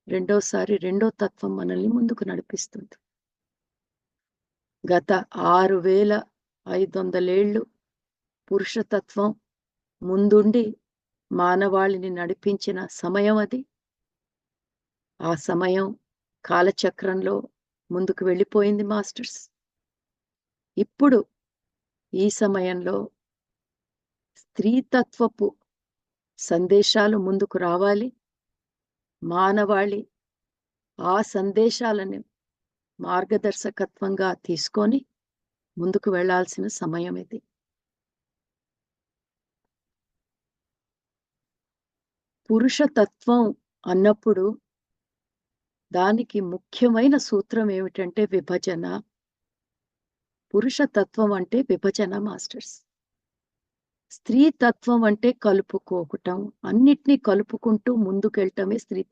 రెండో తత్వం మనల్ని ముందుకు నడిపిస్తుంది. గత 6500 ఏళ్ళు పురుషతత్వం ముందుండి మానవాళిని నడిపించిన సమయం అది. ఆ సమయం కాలచక్రంలో ముందుకు వెళ్ళిపోయింది మాస్టర్స్. ఇప్పుడు ఈ సమయంలో స్త్రీతత్వపు సందేశాలు ముందుకు రావాలి. మానవాళి ఆ సందేశాలను మార్గదర్శకత్వంగా తీసుకొని ముందుకు వెళ్ళాల్సిన సమయం ఇది. పురుషతత్వం అన్నప్పుడు దానికి ముఖ్యమైన సూత్రం ఏమిటంటే విభజన. పురుషతత్వం అంటే విభజన మాస్టర్స్. స్త్రీ తత్వం అంటే కలుపుకోవటం. అన్నిటినీ కలుపుకుంటూ ముందుకెళ్ళటమే స్త్రీ